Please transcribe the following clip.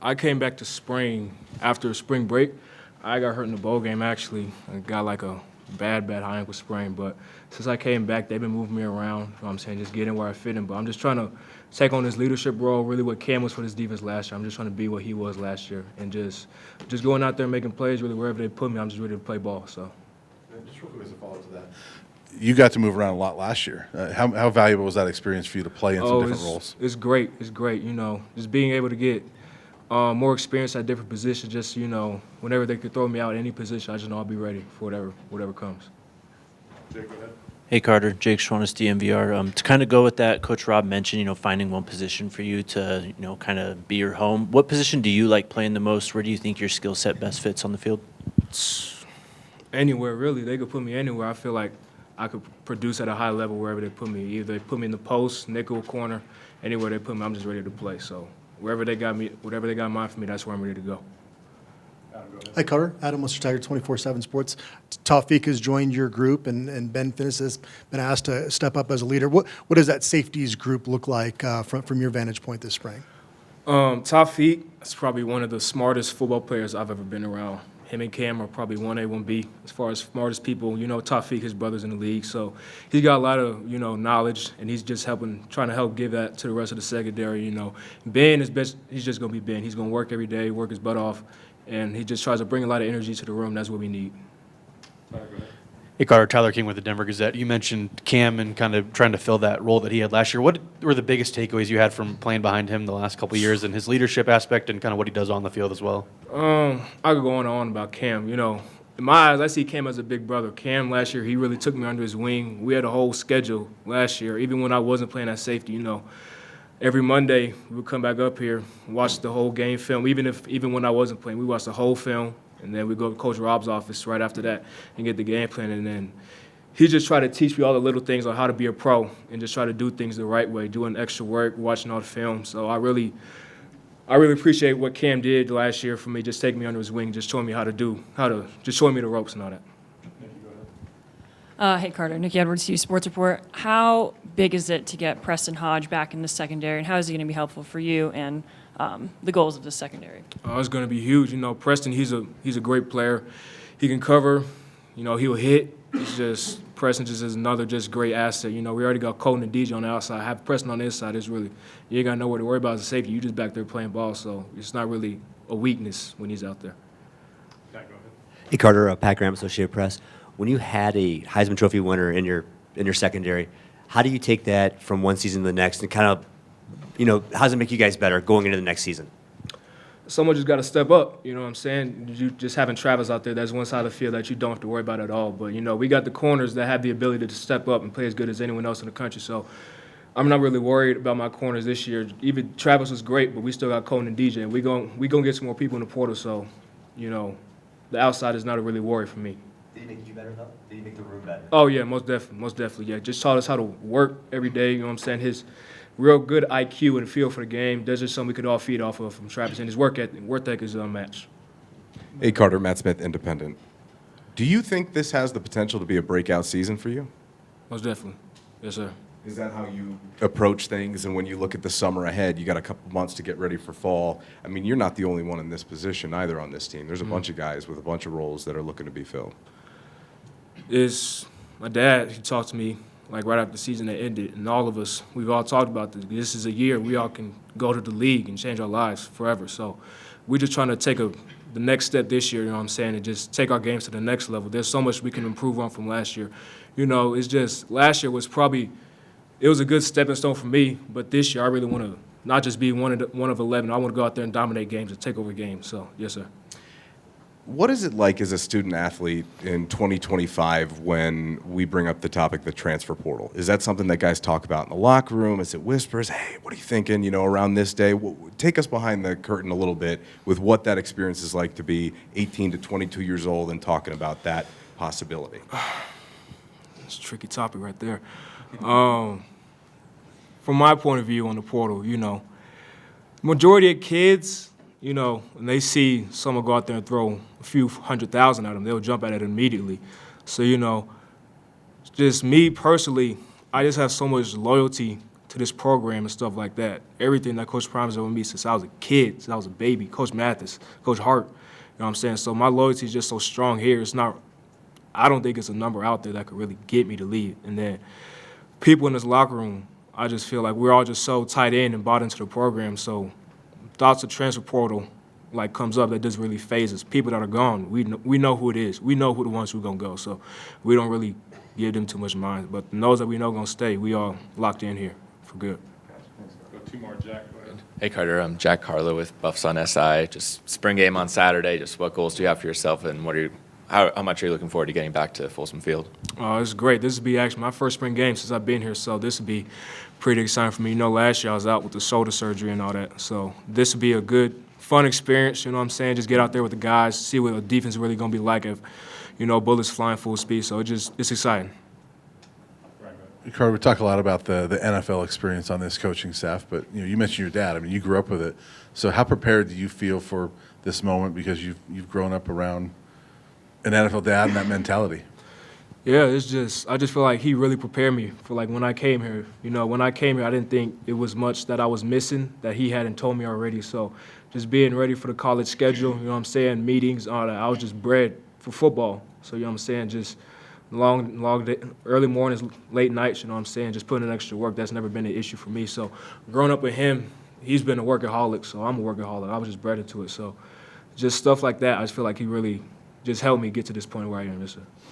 I came back to spring after spring break. I got hurt in the bowl game, actually. I got like a bad high ankle sprain. But since I came back, they've been moving me around. You know what I'm saying? Just getting where I fit in. But I'm just trying to take on this leadership role, really what Cam was for this defense last year. I'm just trying to be what he was last year. And just going out there and making plays, really wherever they put me, I'm just ready to play ball. So. Just real quick as a follow-up to that. You got to move around a lot last year. How valuable was that experience for you to play in some different roles? It's great. It's great. You know, just being able to get more experience at different positions. Just whenever they could throw me out at any position, I just know I'll be ready for whatever comes. Jake, go ahead. Hey Carter, Jake Schwannis, DMVR. To kind of go with that, Coach Rob mentioned, finding one position for you to, kind of be your home. What position do you like playing the most? Where do you think your skill set best fits on the field? Anywhere, really. They could put me anywhere. I feel like I could produce at a high level wherever they put me. Either they put me in the post, nickel, corner, anywhere they put me, I'm just ready to play. So wherever they got me, whatever they got in mind for me, that's where I'm ready to go. Hi, Carter. Adam, Mr. Tiger, 24/7 Sports. Tawfiq has joined your group, and Ben Finnis has been asked to step up as a leader. What does that safeties group look like from your vantage point this spring? Tawfiq is probably one of the smartest football players I've ever been around. Him and Cam are probably 1A, 1B as far as smartest people. Tawfiq, his brother's in the league, so he's got a lot of knowledge, and he's just trying to help give that to the rest of the secondary. Ben is best. He's just gonna be Ben. He's gonna work every day, work his butt off, and he just tries to bring a lot of energy to the room. That's what we need. Hey, Carter, Tyler King with the Denver Gazette. You mentioned Cam and kind of trying to fill that role that he had last year. What were the biggest takeaways you had from playing behind him the last couple of years and his leadership aspect and kind of what he does on the field as well? I could go on and on about Cam. In my eyes, I see Cam as a big brother. Cam last year, he really took me under his wing. We had a whole schedule last year, even when I wasn't playing at safety. Every Monday we would come back up here, watch the whole game film. Even when I wasn't playing, we watched the whole film. And then we go to Coach Rob's office right after that and get the game plan. And then he just tried to teach me all the little things on how to be a pro and just try to do things the right way, doing extra work, watching all the film. So I really appreciate what Cam did last year for me, just taking me under his wing, just showing me just showing me the ropes and all that. Hey, Carter. Nikki Edwards, Hughes Sports Report. How big is it to get Preston Hodge back in the secondary, and how is he going to be helpful for you and the goals of the secondary? It's going to be huge. Preston, he's a great player. He can cover. He'll hit. It's just Preston just is another just great asset. We already got Colton and DJ on the outside. Have Preston on the inside is really, you ain't got nowhere to worry about as a safety. You just back there playing ball, so it's not really a weakness when he's out there. Hey, Carter, Pat Graham, Associated Press. When you had a Heisman Trophy winner in your secondary, how do you take that from one season to the next and kind of, how does it make you guys better going into the next season? Someone just got to step up, you know what I'm saying? You just having Travis out there, that's one side of the field that you don't have to worry about at all. But, we got the corners that have the ability to step up and play as good as anyone else in the country. So I'm not really worried about my corners this year. Even Travis was great, but we still got Colton and DJ. And we gonna get some more people in the portal, so, the outside is not a really worry for me. Did he make you better, though? Did he make the room better? Oh, yeah, most definitely, yeah. Just taught us how to work every day, you know what I'm saying? His real good IQ and feel for the game. That's just something we could all feed off of from Travis. And his work ethic is unmatched. Hey, Carter, Matt Smith, Independent. Do you think this has the potential to be a breakout season for you? Most definitely. Yes, sir. Is that how you approach things? And when you look at the summer ahead, you got a couple months to get ready for fall. I mean, you're not the only one in this position either on this team. There's a bunch of guys with a bunch of roles that are looking to be filled. My dad, he talked to me like right after the season that ended, and all of us, we've all talked about this. This is a year we all can go to the league and change our lives forever. So we're just trying to take the next step this year, you know what I'm saying, and just take our games to the next level. There's so much we can improve on from last year. It's just last year was it was a good stepping stone for me, but this year I really want to not just be one of 11. I want to go out there and dominate games and take over games. So, yes, sir. What is it like as a student athlete in 2025 when we bring up the topic, the transfer portal? Is that something that guys talk about in the locker room? Is it whispers? Hey, what are you thinking, around this day? Take us behind the curtain a little bit with what that experience is like to be 18 to 22 years old and talking about that possibility. It's a tricky topic right there. From my point of view on the portal, majority of kids, when they see someone go out there and throw a few 100,000 at them, they'll jump at it immediately. So, just me personally, I just have so much loyalty to this program and stuff like that. Everything that Coach Prime has done with me since I was a kid, since I was a baby, Coach Mathis, Coach Hart, you know what I'm saying? So my loyalty is just so strong here. It's not, I don't think it's a number out there that could really get me to leave. And then people in this locker room, I just feel like we're all just so tight in and bought into the program. So thoughts of transfer portal like comes up that doesn't really phase us. People that are gone, we know who it is. We know who the ones who are gonna go. So we don't really give them too much mind. But those that we know gonna stay, we all locked in here for good. Go two more, Jack. Go ahead. Hey Carter, I'm Jack Carlo with Buffs on SI. Just spring game on Saturday. Just what goals do you have for yourself, and how much are you looking forward to getting back to Folsom Field? Oh, it's great. This will be actually my first spring game since I've been here, so this will be pretty exciting for me. You know, last year I was out with the shoulder surgery and all that, so this will be a good, fun experience. You know what I'm saying? Just get out there with the guys, see what the defense is really gonna be like if, you know, bullets flying full speed. So it's exciting. Carter, we talk a lot about the NFL experience on this coaching staff, but you mentioned your dad. I mean, you grew up with it. So how prepared do you feel for this moment because you've grown up around an NFL dad and that mentality? Yeah, I just feel like he really prepared me for like when I came here. You know, when I came here, I didn't think it was much that I was missing that he hadn't told me already. So just being ready for the college schedule, you know what I'm saying, meetings, all that. I was just bred for football. So, you know what I'm saying, just long day, early mornings, late nights, you know what I'm saying, just putting in extra work. That's never been an issue for me. So growing up with him, he's been a workaholic, so I'm a workaholic. I was just bred into it. So just stuff like that, I just feel like he really just helped me get to this point where I am. Yes, sir.